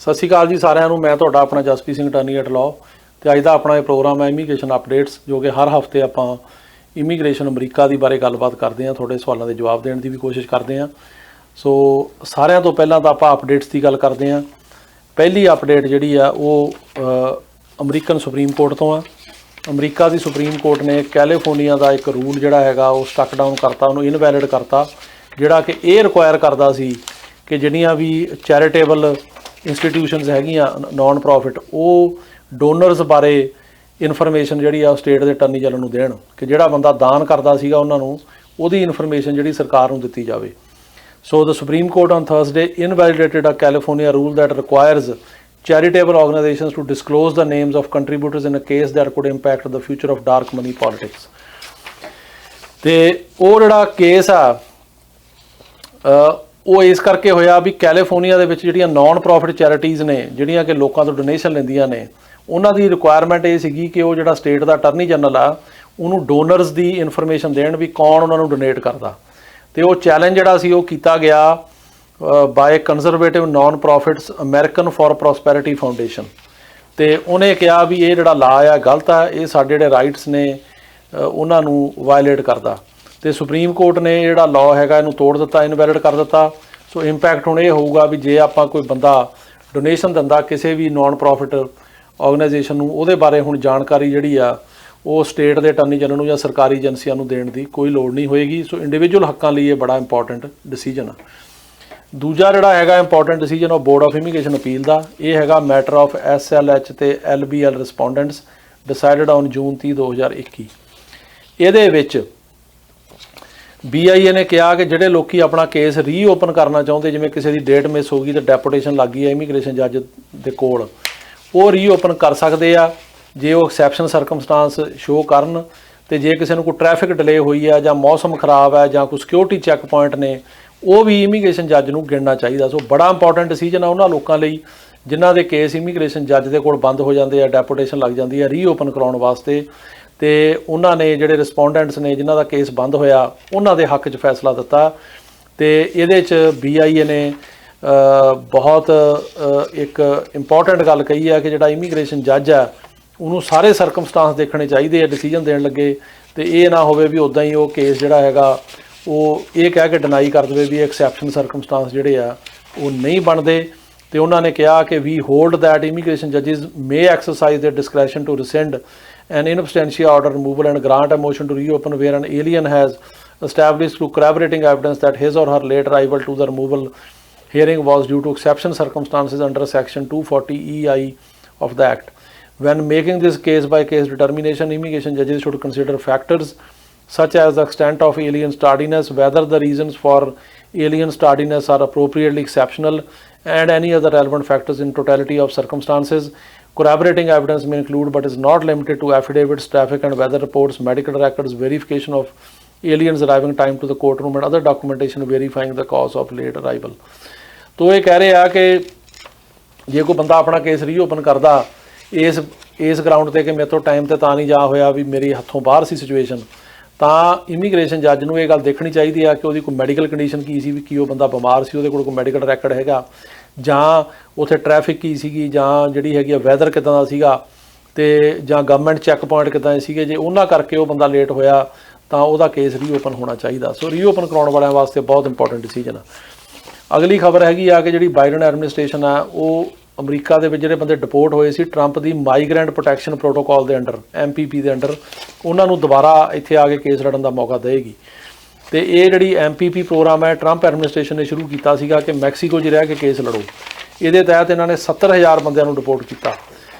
सत श्री अकाल जी सारिਆਂ ਨੂੰ। मैं ਤੁਹਾਡਾ अपना Jaspreet Singh attorney at law ਤੇ ਅੱਜ ਦਾ ਆਪਣਾ ਇਹ ਪ੍ਰੋਗਰਾਮ ਹੈ ਇਮੀਗ੍ਰੇਸ਼ਨ ਅਪਡੇਟਸ, ਜੋ ਕਿ ਹਰ ਹਫਤੇ ਆਪਾਂ ਇਮੀਗ੍ਰੇਸ਼ਨ ਅਮਰੀਕਾ ਦੀ ਬਾਰੇ ਗੱਲਬਾਤ ਕਰਦੇ ਹਾਂ, ਤੁਹਾਡੇ ਸਵਾਲਾਂ ਦੇ ਜਵਾਬ ਦੇਣ ਦੀ ਵੀ ਕੋਸ਼ਿਸ਼ ਕਰਦੇ ਹਾਂ। ਸੋ ਸਾਰਿਆਂ ਤੋਂ ਪਹਿਲਾਂ ਤਾਂ ਆਪਾਂ ਅਪਡੇਟਸ ਦੀ ਗੱਲ ਕਰਦੇ ਹਾਂ। ਪਹਿਲੀ ਅਪਡੇਟ ਜਿਹੜੀ ਆ ਉਹ ਅਮਰੀਕਨ ਸੁਪਰੀਮ ਕੋਰਟ ਤੋਂ ਆ। ਅਮਰੀਕਾ ਦੀ ਸੁਪਰੀਮ ਕੋਰਟ ਨੇ ਕੈਲੀਫੋਰਨੀਆ ਦਾ ਇੱਕ ਰੂਲ ਜਿਹੜਾ ਹੈਗਾ ਉਹ ਸਟਕ ਡਾਊਨ ਕਰਤਾ, ਉਹਨੂੰ ਇਨਵੈਲਿਡ ਕਰਤਾ, ਜਿਹੜਾ ਕਿ ਇਹ ਰਿਕੁਆਇਰ ਕਰਦਾ ਸੀ ਕਿ ਜਿਹੜੀਆਂ ਵੀ ਚੈਰੀਟੇਬਲ ਇੰਸਟੀਟਿਊਸ਼ਨਸ ਹੈਗੀਆਂ ਨੋਨ ਪ੍ਰੋਫਿਟ, ਉਹ ਡੋਨਰਸ ਬਾਰੇ ਇਨਫੋਰਮੇਸ਼ਨ ਜਿਹੜੀ ਆ ਸਟੇਟ ਦੇ ਅਟਾਰਨੀ ਜਨਰਲ ਨੂੰ ਦੇਣ, ਕਿ ਜਿਹੜਾ ਬੰਦਾ ਦਾਨ ਕਰਦਾ ਸੀਗਾ ਉਹਨਾਂ ਨੂੰ ਉਹਦੀ ਇਨਫੋਰਮੇਸ਼ਨ ਜਿਹੜੀ ਸਰਕਾਰ ਨੂੰ ਦਿੱਤੀ ਜਾਵੇ। So the supreme court on Thursday invalidated a California rule that requires charitable organizations to disclose the names of contributors in a case that could impact the future of dark money politics। ਤੇ ਉਹ ਜਿਹੜਾ case ਆ ਉਹ ਇਸ ਕਰਕੇ ਹੋਇਆ ਵੀ California ਦੇ ਵਿੱਚ ਜਿਹੜੀਆਂ ਨੌਨ ਪ੍ਰੋਫਿਟ ਚੈਰਿਟੀਜ਼ ਨੇ, ਜਿਹੜੀਆਂ ਕਿ ਲੋਕਾਂ ਤੋਂ ਡੋਨੇਸ਼ਨ ਲੈਂਦੀਆਂ ਨੇ, ਉਹਨਾਂ ਦੀ ਰਿਕੁਆਇਰਮੈਂਟ ਇਹ ਸੀਗੀ ਕਿ ਉਹ ਜਿਹੜਾ ਸਟੇਟ ਦਾ ਅਟਾਰਨੀ ਜਨਰਲ ਆ ਉਹਨੂੰ ਡੋਨਰਸ ਦੀ ਇਨਫੋਰਮੇਸ਼ਨ ਦੇਣ ਵੀ ਕੌਣ ਉਹਨਾਂ ਨੂੰ ਡੋਨੇਟ ਕਰਦਾ। ਤੇ ਉਹ ਚੈਲੰਜ ਜਿਹੜਾ ਸੀ ਉਹ ਕੀਤਾ ਗਿਆ by conservative non profits American for prosperity foundation. ਤੇ ਉਹਨੇ ਕਿਹਾ ਵੀ ਇਹ ਜਿਹੜਾ ਲਾ ਆ ਗਲਤ ਆ, ਇਹ ਸਾਡੇ ਜਿਹੜੇ ਰਾਈਟਸ ਨੇ ਉਹਨਾਂ ਨੂੰ ਵਾਇਲੇਟ ਕਰਦਾ। ਤੇ ਸੁਪਰੀਮ ਕੋਰਟ ਨੇ ਜਿਹੜਾ ਲਾਅ ਹੈਗਾ ਇਹਨੂੰ ਤੋੜ ਦਿੱਤਾ, ਇਨਵੈਲਿਡ ਕਰ ਦਿੱਤਾ। ਸੋ ਇੰਪੈਕਟ ਹੁਣ ਇਹ ਹੋਊਗਾ ਵੀ ਜੇ ਆਪਾਂ ਕੋਈ ਬੰਦਾ ਡੋਨੇਸ਼ਨ ਦਿੰਦਾ ਕਿਸੇ ਵੀ ਨੌਨ ਪ੍ਰੋਫਿਟ ਆਰਗੇਨਾਈਜੇਸ਼ਨ ਨੂੰ, ਉਹਦੇ ਬਾਰੇ ਹੁਣ ਜਾਣਕਾਰੀ ਜਿਹੜੀ ਆ ਉਹ ਸਟੇਟ ਦੇ ਅਟਾਰਨੀ ਜਨਰਲ ਨੂੰ ਜਾਂ ਸਰਕਾਰੀ ਏਜੰਸੀਆਂ ਨੂੰ ਦੇਣ ਦੀ ਕੋਈ ਲੋੜ ਨਹੀਂ ਹੋਏਗੀ। ਸੋ ਇੰਡੀਵਿਜੂਅਲ ਹੱਕਾਂ ਲਈ ਇਹ ਬੜਾ ਇੰਪੋਰਟੈਂਟ ਡਿਸੀਜਨ ਆ। ਦੂਜਾ ਜਿਹੜਾ ਹੈਗਾ ਇੰਪੋਰਟੈਂਟ ਡਿਸੀਜਨ ਉਹ ਬੋਰਡ ਆਫ ਇਮੀਗ੍ਰੇਸ਼ਨ ਅਪੀਲ ਦਾ। ਇਹ ਹੈਗਾ ਮੈਟਰ ਆਫ SLH ਤੇ LBL ਰਿਸਪੋਂਡੈਂਟਸ ਡਿਸਾਈਡਡ ਔਨ ਜੂਨ 30, 2021। ਇਹਦੇ ਵਿੱਚ BIA ਨੇ ਕਿਹਾ ਕਿ ਜਿਹੜੇ ਲੋਕੀ ਆਪਣਾ ਕੇਸ ਰੀਓਪਨ ਕਰਨਾ ਚਾਹੁੰਦੇ, ਜਿਵੇਂ ਕਿਸੇ ਦੀ ਡੇਟ ਮਿਸ ਹੋ ਗਈ ਤੇ ਡੈਪੂਟੇਸ਼ਨ ਲੱਗ ਗਈ ਹੈ ਇਮੀਗ੍ਰੇਸ਼ਨ ਜੱਜ ਦੇ ਕੋਲ, ਉਹ ਰੀਓਪਨ ਕਰ ਸਕਦੇ ਆ ਜੇ ਉਹ ਐਕਸੈਪਸ਼ਨ ਸਰਕਮਸਟਾਂਸ ਸ਼ੋਅ ਕਰਨ। ਤੇ ਜੇ ਕਿਸੇ ਨੂੰ ਕੋਈ ਟ੍ਰੈਫਿਕ ਡਿਲੇ ਹੋਈ ਆ ਜਾਂ ਮੌਸਮ ਖਰਾਬ ਹੈ ਜਾਂ ਕੋਈ ਸਿਕਿਉਰਿਟੀ ਚੈੱਕ ਪੁਆਇੰਟ ਨੇ, ਉਹ ਵੀ ਇਮੀਗ੍ਰੇਸ਼ਨ ਜੱਜ ਨੂੰ ਗਿਣਨਾ ਚਾਹੀਦਾ। ਸੋ ਬੜਾ ਇੰਪੋਰਟੈਂਟ ਡਿਸੀਜਨ ਆ ਉਹਨਾਂ ਲੋਕਾਂ ਲਈ ਜਿਨ੍ਹਾਂ ਦੇ ਕੇਸ ਇਮੀਗ੍ਰੇਸ਼ਨ ਜੱਜ ਦੇ ਕੋਲ ਬੰਦ ਹੋ ਜਾਂਦੇ ਆ, ਡੈਪੂਟੇਸ਼ਨ ਲੱਗ ਜਾਂਦੀ ਆ ਰੀਓਪਨ ਕਰਾਉਣ ਵਾਸਤੇ। ਤੇ ਉਹਨਾਂ ਨੇ ਜਿਹੜੇ ਰਿਸਪੋਂਡੈਂਟਸ ਨੇ ਜਿਨ੍ਹਾਂ ਦਾ ਕੇਸ ਬੰਦ ਹੋਇਆ ਉਹਨਾਂ ਦੇ ਹੱਕ 'ਚ ਫੈਸਲਾ ਦਿੱਤਾ। ਤੇ ਇਹਦੇ 'ਚ BIA ਨੇ ਬਹੁਤ ਇੱਕ ਇੰਪੋਰਟੈਂਟ ਗੱਲ ਕਹੀ ਆ ਕਿ ਜਿਹੜਾ ਇਮੀਗ੍ਰੇਸ਼ਨ ਜੱਜ ਆ ਉਹਨੂੰ ਸਾਰੇ ਸਰਕਮਸਟਾਂਸ ਦੇਖਣੇ ਚਾਹੀਦੇ ਆ ਡਿਸੀਜਨ ਦੇਣ ਲੱਗੇ। ਤੇ ਇਹ ਨਾ ਹੋਵੇ ਵੀ ਉੱਦਾਂ ਹੀ ਉਹ ਕੇਸ ਜਿਹੜਾ ਹੈਗਾ ਉਹ ਇਹ ਕਹਿ ਕੇ ਡਿਨਾਈ ਕਰ ਦੇਵੇ ਵੀ ਐਕਸੈਪਸ਼ਨ ਸਰਕਮਸਟਾਂਸ ਜਿਹੜੇ ਆ ਉਹ ਨਹੀਂ ਬਣਦੇ। ਤੇ ਉਹਨਾਂ ਨੇ ਕਿਹਾ ਕਿ ਵੀ ਹੋਲਡ ਦੈਟ ਇਮੀਗ੍ਰੇਸ਼ਨ ਜੱਜਿਸ may exercise their discretion to rescind an in absentia order removal and grant a motion to reopen where an alien has established through corroborating evidence that his or her late arrival to the removal hearing was due to exception circumstances under section 240 EI of the Act. When making this case by case determination, immigration judges should consider factors such as the extent of alien's tardiness, whether the reasons for alien's tardiness are appropriately exceptional, and any other relevant factors in totality of circumstances. Corroborating evidence may include but is not limited to affidavits, traffic and weather reports, medical records, verification of aliens arriving time to the courtroom and other documentation verifying the cause of late arrival। तो ये कह रहे हैं कि जे कोई बंदा अपना case reopen करता इस ग्राउंड ते कि मेरे तो टाइम ते तां नहीं जा होया भी मेरी हथों बाहर सी सिचुएशन, ਤਾਂ ਇਮੀਗ੍ਰੇਸ਼ਨ ਜੱਜ ਨੂੰ ਇਹ ਗੱਲ ਦੇਖਣੀ ਚਾਹੀਦੀ ਆ ਕਿ ਉਹਦੀ ਕੋਈ ਮੈਡੀਕਲ ਕੰਡੀਸ਼ਨ ਕੀ ਸੀ, ਵੀ ਕੀ ਉਹ ਬੰਦਾ ਬਿਮਾਰ ਸੀ, ਉਹਦੇ ਕੋਲ ਕੋਈ ਮੈਡੀਕਲ ਰੈਕਡ ਹੈਗਾ, ਜਾਂ ਉੱਥੇ ਟ੍ਰੈਫਿਕ ਕੀ ਸੀਗੀ, ਜਾਂ ਜਿਹੜੀ ਹੈਗੀ ਆ ਵੈਦਰ ਕਿੱਦਾਂ ਦਾ ਸੀਗਾ, ਤੇ ਜਾਂ ਗਵਰਨਮੈਂਟ ਚੈੱਕ ਪੁਆਇੰਟ ਕਿੱਦਾਂ ਦੇ ਸੀਗੇ। ਜੇ ਉਹਨਾਂ ਕਰਕੇ ਉਹ ਬੰਦਾ ਲੇਟ ਹੋਇਆ ਤਾਂ ਉਹਦਾ ਕੇਸ ਰੀਓਪਨ ਹੋਣਾ ਚਾਹੀਦਾ। ਸੋ ਰੀਓਪਨ ਕਰਾਉਣ ਵਾਲਿਆਂ ਵਾਸਤੇ ਬਹੁਤ ਇੰਪੋਰਟੈਂਟ ਡਿਸੀਜਨ ਆ। ਅਗਲੀ ਖਬਰ ਹੈਗੀ ਆ ਕਿ ਜਿਹੜੀ ਬਾਈਡਨ ਐਡਮਿਨਿਸਟ੍ਰੇਸ਼ਨ ਆ ਉਹ ਅਮਰੀਕਾ ਦੇ ਵਿੱਚ ਜਿਹੜੇ ਬੰਦੇ ਡਿਪੋਰਟ ਹੋਏ ਸੀ ਟਰੰਪ ਦੀ ਮਾਈਗ੍ਰੈਂਟ ਪ੍ਰੋਟੈਕਸ਼ਨ ਪ੍ਰੋਟੋਕਾਲ ਦੇ ਅੰਡਰ MPP ਦੇ ਅੰਡਰ, ਉਹਨਾਂ ਨੂੰ ਦੁਬਾਰਾ ਇੱਥੇ ਆ ਕੇ ਕੇਸ ਲੜਨ ਦਾ ਮੌਕਾ ਦੇਵੇਗੀ। ਤੇ ਇਹ ਜਿਹੜੀ MPP ਪ੍ਰੋਗਰਾਮ ਹੈ ਟਰੰਪ ਐਡਮਿਨਿਸਟ੍ਰੇਸ਼ਨ ਨੇ ਸ਼ੁਰੂ ਕੀਤਾ ਸੀਗਾ ਕਿ ਮੈਕਸੀਕੋ 'ਚ ਰਹਿ ਕੇ ਕੇਸ ਲੜੋ। ਇਹਦੇ ਤਹਿਤ ਇਹਨਾਂ ਨੇ 70,000 ਬੰਦਿਆਂ ਨੂੰ ਡਿਪੋਰਟ ਕੀਤਾ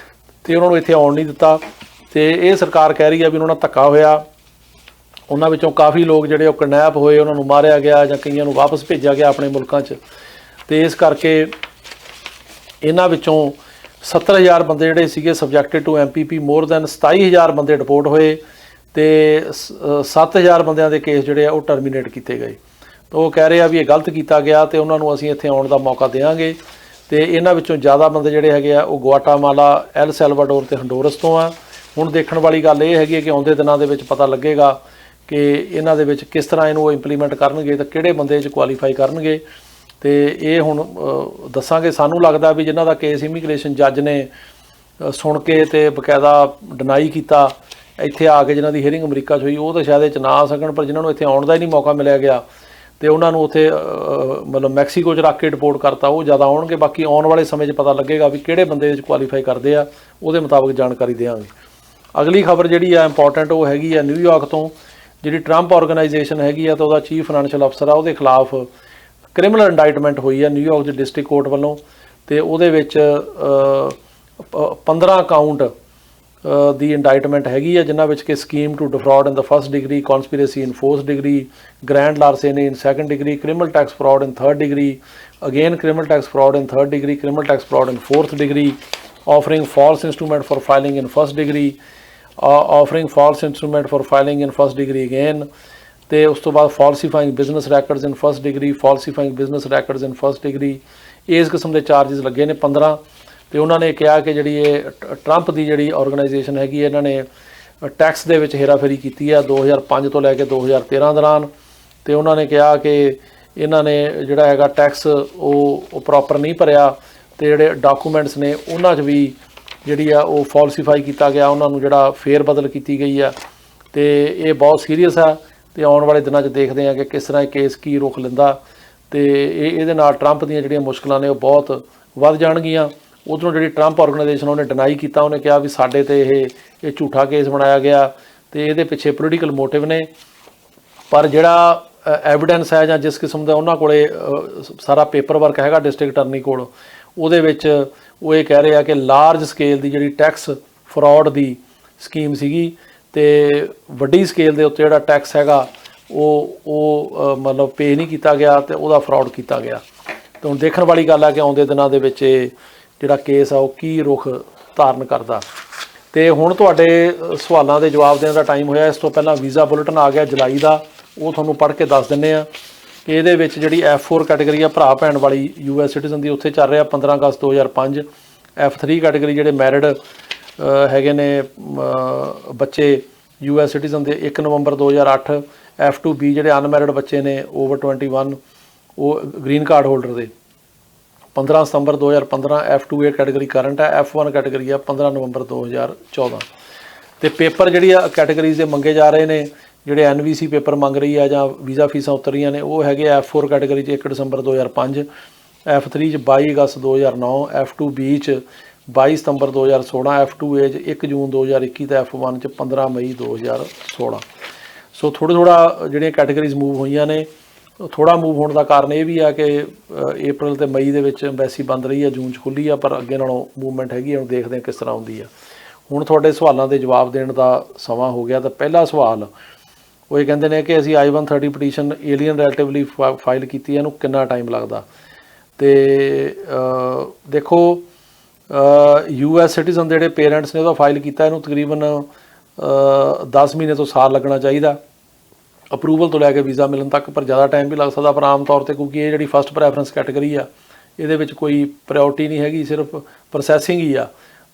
ਤੇ ਉਹਨਾਂ ਨੂੰ ਇੱਥੇ ਆਉਣ ਨਹੀਂ ਦਿੱਤਾ। ਤੇ ਇਹ ਸਰਕਾਰ ਕਹਿ ਰਹੀ ਆ ਵੀ ਉਹਨਾਂ ਨਾਲ ਧੱਕਾ ਹੋਇਆ, ਉਹਨਾਂ ਵਿੱਚੋਂ ਕਾਫੀ ਲੋਕ ਜਿਹੜੇ ਉਹ ਕਿਡਨੈਪ ਹੋਏ, ਉਹਨਾਂ ਨੂੰ ਮਾਰਿਆ ਗਿਆ ਜਾਂ ਕਈਆਂ ਨੂੰ ਵਾਪਸ ਭੇਜਿਆ ਗਿਆ ਆਪਣੇ ਮੁਲਕਾਂ 'ਚ। ਤੇ ਇਸ ਕਰਕੇ ਇਹਨਾਂ ਵਿੱਚੋਂ 70,000 ਬੰਦੇ ਜਿਹੜੇ ਸੀਗੇ ਸਬਜੈਕਟਡ ਟੂ MPP, ਮੋਰ ਦੈਨ 27,000 ਬੰਦੇ ਡਿਪੋਰਟ ਹੋਏ ਤੇ 7,000 ਬੰਦਿਆਂ ਦੇ ਕੇਸ ਜਿਹੜੇ ਆ ਉਹ ਟਰਮੀਨੇਟ ਕੀਤੇ ਗਏ। ਤਾਂ ਉਹ ਕਹਿ ਰਹੇ ਆ ਵੀ ਇਹ ਗਲਤ ਕੀਤਾ ਗਿਆ ਤੇ ਉਹਨਾਂ ਨੂੰ ਅਸੀਂ ਇੱਥੇ ਆਉਣ ਦਾ ਮੌਕਾ ਦੇਵਾਂਗੇ। ਤੇ ਇਹਨਾਂ ਵਿੱਚੋਂ ਜ਼ਿਆਦਾ ਬੰਦੇ ਜਿਹੜੇ ਹੈਗੇ ਆ ਉਹ ਗੁਆਟਾਮਾਲਾ, ਐਲ ਸੈਲਵਾਡੋਰ ਤੇ ਹੰਡੋਰਸ ਤੋਂ ਆ। ਹੁਣ ਦੇਖਣ ਵਾਲੀ ਗੱਲ ਇਹ ਹੈਗੀ ਕਿ ਆਉਂਦੇ ਦਿਨਾਂ ਦੇ ਵਿੱਚ ਪਤਾ ਲੱਗੇਗਾ ਕਿ ਇਹਨਾਂ ਦੇ ਵਿੱਚ ਕਿਸ ਤਰ੍ਹਾਂ ਇਹਨੂੰ ਇੰਪਲੀਮੈਂਟ ਕਰਨਗੇ ਤੇ ਕਿਹੜੇ ਬੰਦੇ 'ਚ ਕੁਆਲੀਫਾਈ ਕਰਨਗੇ। ਤੇ ਇਹ ਹੁਣ ਦੱਸਾਂਗੇ। ਸਾਨੂੰ ਲੱਗਦਾ ਵੀ ਜਿਨ੍ਹਾਂ ਦਾ ਕੇਸ ਇਮੀਗ੍ਰੇਸ਼ਨ ਜੱਜ ਨੇ ਸੁਣ ਕੇ ਤੇ ਬਕਾਇਦਾ ਡਿਨਾਈ ਕੀਤਾ ਇੱਥੇ ਆ ਕੇ, ਜਿਨ੍ਹਾਂ ਦੀ ਹੀਅਰਿੰਗ ਅਮਰੀਕਾ 'ਚ ਹੋਈ, ਉਹ ਤਾਂ ਸ਼ਾਇਦ ਇਹ 'ਚ ਨਾ ਆ ਸਕਣ, ਪਰ ਜਿਨ੍ਹਾਂ ਨੂੰ ਇੱਥੇ ਆਉਣ ਦਾ ਹੀ ਨਹੀਂ ਮੌਕਾ ਮਿਲਿਆ ਗਿਆ ਤੇ ਉਹਨਾਂ ਨੂੰ ਉੱਥੇ ਮਤਲਬ ਮੈਕਸੀਕੋ 'ਚ ਰੱਖ ਕੇ ਡਿਪੋਰਟ ਕਰਤਾ, ਉਹ ਜ਼ਿਆਦਾ ਆਉਣਗੇ। ਬਾਕੀ ਆਉਣ ਵਾਲੇ ਸਮੇਂ 'ਚ ਪਤਾ ਲੱਗੇਗਾ ਵੀ ਕਿਹੜੇ ਬੰਦੇ ਇਹਦੇ 'ਚ ਕੁਆਲੀਫਾਈ ਕਰਦੇ ਆ, ਉਹਦੇ ਮੁਤਾਬਕ ਜਾਣਕਾਰੀ ਦੇਵਾਂਗੇ। ਅਗਲੀ ਖਬਰ ਜਿਹੜੀ ਆ ਇੰਪੋਰਟੈਂਟ, ਉਹ ਹੈਗੀ ਆ ਨਿਊਯਾਰਕ ਤੋਂ। ਜਿਹੜੀ ਟਰੰਪ ਆਰਗੇਨਾਈਜੇਸ਼ਨ ਹੈਗੀ ਆ ਤਾਂ ਉਹਦਾ ਚੀਫ ਫਾਈਨੈਂਸ਼ੀਅਲ ਅਫਸਰ ਆ, ਉਹਦੇ ਖਿਲਾਫ ਕ੍ਰਿਮੀਨਲ ਇੰਡਾਈਟਮੈਂਟ ਹੋਈ ਆ ਨਿਊਯਾਰਕ ਦੇ ਡਿਸਟ੍ਰਿਕਟ ਕੋਰਟ ਵੱਲੋਂ। ਤੇ ਉਹਦੇ ਵਿੱਚ 15 ਕਾਊਂਟ ਦੀ ਇੰਡਾਈਟਮੈਂਟ ਹੈਗੀ ਆ, ਜਿਨ੍ਹਾਂ ਵਿੱਚ ਕਿ scheme to defraud in the first degree, conspiracy in fourth degree, grand larceny in second degree, criminal tax fraud in third degree, again criminal tax fraud in third degree, criminal tax fraud in fourth degree, offering false instrument for filing in first degree, offering false instrument for filing in first degree again, ਤੇ ਉਸ ਤੋਂ ਬਾਅਦ falsifying business records in first degree, falsifying business records in first degree, ਇਸ ਕਿਸਮ ਦੇ charges ਲੱਗੇ ਨੇ 15। ਤੇ ਉਹਨਾਂ ਨੇ ਕਿਹਾ ਕਿ ਜਿਹੜੀ ਇਹ ਟਰੰਪ ਦੀ ਜਿਹੜੀ ਆਰਗੇਨਾਈਜੇਸ਼ਨ ਹੈਗੀ, ਇਹਨਾਂ ਨੇ ਟੈਕਸ ਦੇ ਵਿੱਚ ਹੇਰਾਫੇਰੀ ਕੀਤੀ ਹੈ 2005 ਤੋਂ ਲੈ ਕੇ 2013 ਦੌਰਾਨ। ਤੇ ਉਹਨਾਂ ਨੇ ਕਿਹਾ ਕਿ ਇਹਨਾਂ ਨੇ ਜਿਹੜਾ ਹੈਗਾ ਟੈਕਸ ਉਹ ਪ੍ਰੋਪਰ ਨਹੀਂ ਭਰਿਆ, ਤੇ ਜਿਹੜੇ ਡਾਕੂਮੈਂਟਸ ਨੇ ਉਹਨਾਂ 'ਚ ਵੀ ਜਿਹੜੀ ਆ ਉਹ ਫਾਲਸੀਫਾਈ ਕੀਤਾ ਗਿਆ, ਉਹਨਾਂ ਨੂੰ ਜਿਹੜਾ ਫੇਰ ਬਦਲ ਕੀਤੀ ਗਈ ਆ। ਤੇ ਇਹ ਬਹੁਤ ਸੀਰੀਅਸ ਆ, ਤੇ ਆਉਣ ਵਾਲੇ ਦਿਨਾਂ 'ਚ ਦੇਖਦੇ ਆ ਕਿ ਕਿਸ ਤਰ੍ਹਾਂ ਇਹ ਕੇਸ ਕੀ ਰੁਖ ਲੈਂਦਾ। ਤੇ ਇਹਦੇ ਨਾਲ ਟਰੰਪ ਦੀਆਂ ਜਿਹੜੀਆਂ ਮੁਸ਼ਕਲਾਂ ਨੇ ਉਹ ਬਹੁਤ ਵੱਧ ਜਾਣਗੀਆਂ। ਉੱਧਰੋਂ ਜਿਹੜੀ ਟਰੰਪ ਆਰਗੇਨਾਈਜੇਸ਼ਨ ਉਹਨੇ ਡਿਨਾਈ ਕੀਤਾ, ਉਹਨੇ ਕਿਹਾ ਵੀ ਸਾਡੇ ਤੇ ਇਹ ਝੂਠਾ ਕੇਸ ਬਣਾਇਆ ਗਿਆ ਤੇ ਇਹਦੇ ਪਿੱਛੇ ਪੋਲੀਟੀਕਲ ਮੋਟਿਵ ਨੇ। ਪਰ ਜਿਹੜਾ ਐਵੀਡੈਂਸ ਹੈ ਜਾਂ ਜਿਸ ਕਿਸਮ ਦਾ ਉਹਨਾਂ ਕੋਲੇ ਸਾਰਾ ਪੇਪਰ ਵਰਕ ਹੈਗਾ ਡਿਸਟ੍ਰਿਕਟ ਅਟਾਰਨੀ ਕੋਲ, ਉਹਦੇ ਵਿੱਚ ਉਹ ਇਹ ਕਹਿ ਰਹੇ ਆ ਕਿ ਲਾਰਜ ਸਕੇਲ ਦੀ ਜਿਹੜੀ ਟੈਕਸ ਫਰਾਡ ਦੀ ਸਕੀਮ ਸੀਗੀ, ਤੇ ਵੱਡੀ ਸਕੇਲ ਦੇ ਉੱਤੇ ਜਿਹੜਾ ਟੈਕਸ ਹੈਗਾ ਉਹ ਮਤਲਬ ਪੇ ਨਹੀਂ ਕੀਤਾ ਗਿਆ ਤੇ ਉਹਦਾ ਫਰਾਡ ਕੀਤਾ ਗਿਆ। ਤੇ ਹੁਣ ਦੇਖਣ ਵਾਲੀ ਗੱਲ ਹੈ ਕਿ ਆਉਂਦੇ ਦਿਨਾਂ ਦੇ ਵਿੱਚ ਜਿਹੜਾ ਕੇਸ ਆ ਉਹ ਕੀ ਰੁਖ ਧਾਰਨ ਕਰਦਾ। ਤੇ ਹੁਣ ਤੁਹਾਡੇ ਸਵਾਲਾਂ ਦੇ ਜਵਾਬ ਦੇਣ ਦਾ ਟਾਈਮ ਹੋਇਆ। ਇਸ ਤੋਂ ਪਹਿਲਾਂ ਵੀਜ਼ਾ ਬੁਲੇਟਿਨ ਆ ਗਿਆ ਜੁਲਾਈ ਦਾ, ਉਹ ਤੁਹਾਨੂੰ ਪੜ੍ਹ ਕੇ ਦੱਸ ਦਿੰਦੇ ਆ ਕਿ ਇਹਦੇ ਵਿੱਚ ਜਿਹੜੀ F4 ਕੈਟੇਗਰੀ ਆ ਭਰਾ ਭੈਣ ਵਾਲੀ US ਸਿਟੀਜ਼ਨ ਦੀ, ਉੱਥੇ ਚੱਲ ਰਿਹਾ 15 ਅਗਸਤ 2005। F3 ਕੈਟੇਗਰੀ ਜਿਹੜੇ ਮੈਰਿਡ ਹੈਗੇ ਨੇ ਬੱਚੇ US ਸਿਟੀਜ਼ਨ ਦੇ 1 ਨਵੰਬਰ 2008। F2B ਜਿਹੜੇ ਅਨਮੈਰਿਡ ਬੱਚੇ ਨੇ ਓਵਰ 21, ਉਹ ਗ੍ਰੀਨ ਕਾਰਡ ਹੋਲਡਰ ਦੇ 15 ਸਤੰਬਰ 2015। F2A ਕੈਟੇਗਰੀ ਕਰੰਟ ਹੈ। F1 ਕੈਟੇਗਰੀ ਆ 15 ਨਵੰਬਰ 2014। ਤੇ ਪੇਪਰ ਜਿਹੜੀ ਆ ਕੈਟੇਗਰੀਜ਼ ਦੇ ਮੰਗੇ ਜਾ ਰਹੇ ਨੇ, ਜਿਹੜੇ NVC ਪੇਪਰ ਮੰਗ ਰਹੀ ਆ ਜਾਂ ਵੀਜ਼ਾ ਫੀਸਾਂ ਉਤਰ ਰਹੀਆਂ ਨੇ, ਉਹ ਹੈਗੇ F4 ਕੈਟੇਗਰੀ 'ਚ 1 ਦਸੰਬਰ 2005, F3 'ਚ 22 ਅਗਸਤ 2009, F2B 'ਚ 22 ਸਤੰਬਰ 2016, F2A 'ਚ 1 ਜੂਨ 2021 ਤੇ F1 'ਚ 15 ਮਈ 2016। ਸੋ ਥੋੜ੍ਹਾ ਜਿਹੜੀਆਂ ਕੈਟੇਗਰੀਜ਼ ਮੂਵ ਹੋਈਆਂ ਨੇ। ਥੋੜ੍ਹਾ ਮੂਵ ਹੋਣ ਦਾ ਕਾਰਨ ਇਹ ਵੀ ਆ ਕਿ April ਤੇ ਮਈ ਦੇ ਵਿੱਚ ਐਮਬੈਸੀ ਬੰਦ ਰਹੀ ਆ, ਜੂਨ 'ਚ ਖੁੱਲ੍ਹੀ ਆ, ਪਰ ਅੱਗੇ ਨਾਲੋਂ ਮੂਵਮੈਂਟ ਹੈਗੀ ਆ। ਹੁਣ ਦੇਖਦੇ ਹਾਂ ਕਿਸ ਤਰ੍ਹਾਂ ਹੁੰਦੀ ਆ। ਹੁਣ ਤੁਹਾਡੇ ਸਵਾਲਾਂ ਦੇ ਜਵਾਬ ਦੇਣ ਦਾ ਸਮਾਂ ਹੋ ਗਿਆ। ਤਾਂ ਪਹਿਲਾ ਸਵਾਲ ਉਹ ਇਹ ਕਹਿੰਦੇ ਨੇ ਕਿ ਅਸੀਂ I-130 petition alien relatively file ਕੀਤੀ ਹੈ, ਇਹਨੂੰ ਕਿੰਨਾ ਟਾਈਮ ਲੱਗਦਾ। ਤੇ ਦੇਖੋ US ਸਿਟੀਜ਼ਨ ਦੇ ਜਿਹੜੇ ਪੇਰੈਂਟਸ ਨੇ ਉਹਦਾ ਫਾਈਲ ਕੀਤਾ, ਇਹਨੂੰ ਤਕਰੀਬਨ 10 ਮਹੀਨੇ ਤੋਂ ਸਾਲ ਲੱਗਣਾ ਚਾਹੀਦਾ ਅਪਰੂਵਲ ਤੋਂ ਲੈ ਕੇ ਵੀਜ਼ਾ ਮਿਲਣ ਤੱਕ, ਪਰ ਜ਼ਿਆਦਾ ਟਾਈਮ ਵੀ ਲੱਗ ਸਕਦਾ। ਪਰ ਆਮ ਤੌਰ 'ਤੇ ਕਿਉਂਕਿ ਇਹ ਜਿਹੜੀ ਫਸਟ ਪ੍ਰੈਫਰੈਂਸ ਕੈਟੇਗਰੀ ਆ, ਇਹਦੇ ਵਿੱਚ ਕੋਈ ਪ੍ਰਾਇਓਰਟੀ ਨਹੀਂ ਹੈਗੀ, ਸਿਰਫ ਪ੍ਰੋਸੈਸਿੰਗ ਹੀ ਆ।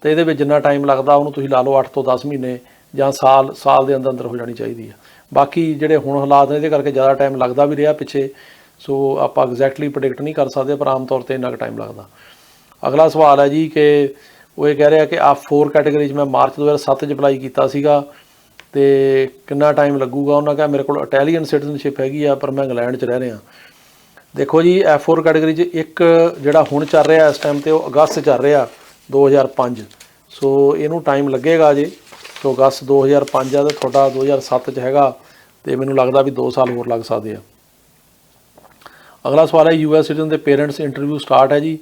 ਤੇ ਇਹਦੇ ਵਿੱਚ ਜਿੰਨਾ ਟਾਈਮ ਲੱਗਦਾ ਉਹਨੂੰ ਤੁਸੀਂ ਲਾ ਲਓ 8 ਤੋਂ 10 ਮਹੀਨੇ ਜਾਂ ਸਾਲ ਦੇ ਅੰਦਰ ਹੋ ਜਾਣੀ ਚਾਹੀਦੀ ਆ। ਬਾਕੀ ਜਿਹੜੇ ਹੁਣ ਹਾਲਾਤ ਨੇ ਇਹਦੇ ਕਰਕੇ ਜ਼ਿਆਦਾ ਟਾਈਮ ਲੱਗਦਾ ਵੀ ਰਿਹਾ ਪਿੱਛੇ, ਸੋ ਆਪਾਂ ਐਗਜ਼ੈਕਟਲੀ ਪ੍ਰੈਡਿਕਟ ਨਹੀਂ ਕਰ ਸਕਦੇ, ਪਰ ਆਮ ਤੌਰ 'ਤੇ ਇੰਨਾ ਕੁ ਟਾਈਮ ਲੱਗਦਾ। ਅਗਲਾ ਸਵਾਲ ਹੈ ਜੀ ਕਿ ਉਹ ਇਹ ਕਹਿ ਰਿਹਾ ਕਿ F4 ਕੈਟੇਗਰੀ 'ਚ ਮੈਂ ਮਾਰਚ 2007 'ਚ ਅਪਲਾਈ ਕੀਤਾ ਸੀਗਾ ਤੇ ਕਿੰਨਾ ਟਾਈਮ ਲੱਗੂਗਾ। ਉਹਨਾਂ ਕਿਹਾ ਮੇਰੇ ਕੋਲ ਇਟਾਲੀਅਨ ਸਿਟੀਜ਼ਨਸ਼ਿਪ ਹੈਗੀ ਆ, ਪਰ ਮੈਂ ਇੰਗਲੈਂਡ 'ਚ ਰਹਿ ਰਿਹਾ। ਦੇਖੋ ਜੀ F4 ਕੈਟੇਗਰੀ 'ਚ ਇੱਕ ਜਿਹੜਾ ਹੁਣ ਚੱਲ ਰਿਹਾ ਇਸ ਟਾਈਮ 'ਤੇ ਉਹ ਅਗਸਤ ਚੱਲ ਰਿਹਾ 2005, ਸੋ ਇਹਨੂੰ ਟਾਈਮ ਲੱਗੇਗਾ ਜੇ। ਸੋ ਅਗਸਤ 2005 ਆ ਤੇ ਤੁਹਾਡਾ 2007 'ਚ ਹੈਗਾ, ਤੇ ਮੈਨੂੰ ਲੱਗਦਾ ਵੀ 2 ਸਾਲ ਹੋਰ ਲੱਗ ਸਕਦੇ ਆ। ਅਗਲਾ ਸਵਾਲ ਹੈ US ਸਿਟੀਜ਼ਨ ਦੇ ਪੇਰੈਂਟਸ ਇੰਟਰਵਿਊ ਸਟਾਰਟ ਹੈ ਜੀ।